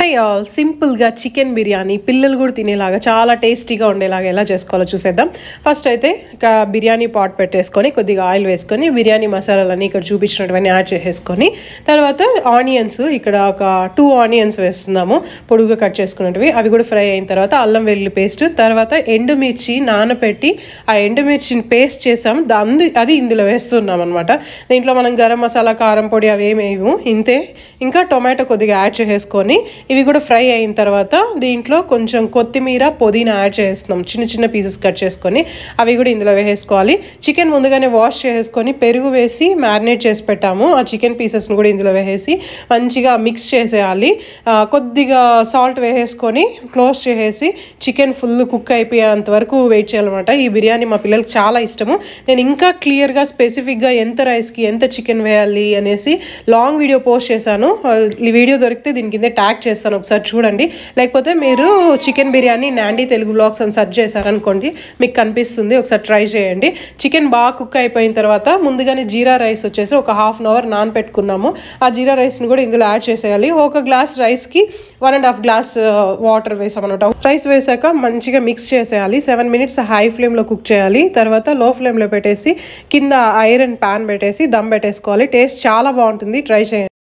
Hi all, సింపుల్గా chicken biryani పిల్లలు కూడా తినేలాగా చాలా టేస్టీగా ఉండేలాగా ఎలా చేసుకోవాలో చూసేద్దాం. ఫస్ట్ అయితే బిర్యానీ పాట్ పెట్టేసుకొని కొద్దిగా ఆయిల్ వేసుకొని బిర్యానీ మసాలాలన్నీ ఇక్కడ చూపించినటువన్నీ యాడ్ చేసేసుకొని తర్వాత ఆనియన్స్ ఇక్కడ ఒక 2 ఆనియన్స్ వేస్తున్నాము పొడుగుగా కట్ చేసుకున్నవి. అవి కూడా ఫ్రై అయిన తర్వాత అల్లం వెల్లుల్లి పేస్ట్, తర్వాత ఎండుమిర్చి నానబెట్టి ఆ ఎండుమిర్చిని పేస్ట్ చేసాం, అది ఇందులో వేస్తున్నాం అనమాట. దీంట్లో మనం గరం మసాలా, కారం పొడి అవి ఏమేము ఇంతే. ఇంకా టొమాటో కొద్దిగా యాడ్ చేసేసుకొని ఇవి కూడా ఫ్రై అయిన తర్వాత దీంట్లో కొంచెం కొత్తిమీర, పుదీనా యాడ్ చేస్తున్నాం. చిన్న చిన్న పీసెస్ కట్ చేసుకొని అవి కూడా ఇందులో వేసేసుకోవాలి. చికెన్ ముందుగానే వాష్ చేసేసుకొని పెరుగు వేసి మ్యారినేట్ చేసి పెట్టాము. ఆ చికెన్ పీసెస్ని కూడా ఇందులో వేసేసి మంచిగా మిక్స్ చేసేయాలి. కొద్దిగా సాల్ట్ వేసేసుకొని క్లోజ్ చేసేసి చికెన్ ఫుల్ కుక్ అయిపోయేంత వరకు వెయిట్ చేయాలన్నమాట. ఈ బిర్యానీ మా పిల్లలకి చాలా ఇష్టము. నేను ఇంకా క్లియర్గా స్పెసిఫిక్గా ఎంత రైస్కి ఎంత చికెన్ వేయాలి అనేసి లాంగ్ వీడియో పోస్ట్ చేశాను. ఈ వీడియో దొరికితే దీని కింద ట్యాగ్ చేస్తాను, ఒకసారి చూడండి. లేకపోతే మీరు చికెన్ బిర్యానీ నాండి తెలుగు వ్లాగ్స్ అని సెర్చ్ చేశారనుకోండి, మీకు కనిపిస్తుంది, ఒకసారి ట్రై చేయండి. చికెన్ బాగా కుక్ అయిపోయిన తర్వాత ముందుగానే జీరా రైస్ వచ్చేసి ఒక హాఫ్ అన్ అవర్ నానపెట్టుకున్నాము. ఆ జీరా రైస్ని కూడా ఇందులో యాడ్ చేసేయాలి. ఒక గ్లాస్ రైస్కి 1.5 గ్లాస్ వాటర్ వేసామన్నమాట. రైస్ వేసాక మంచిగా మిక్స్ చేసేయాలి. 7 మినిట్స్ హై ఫ్లేమ్లో కుక్ చేయాలి. తర్వాత లో ఫ్లేమ్లో పెట్టేసి కింద ఐరన్ ప్యాన్ పెట్టేసి దమ్ పెట్టేసుకోవాలి. టేస్ట్ చాలా బాగుంటుంది, ట్రై చేయండి.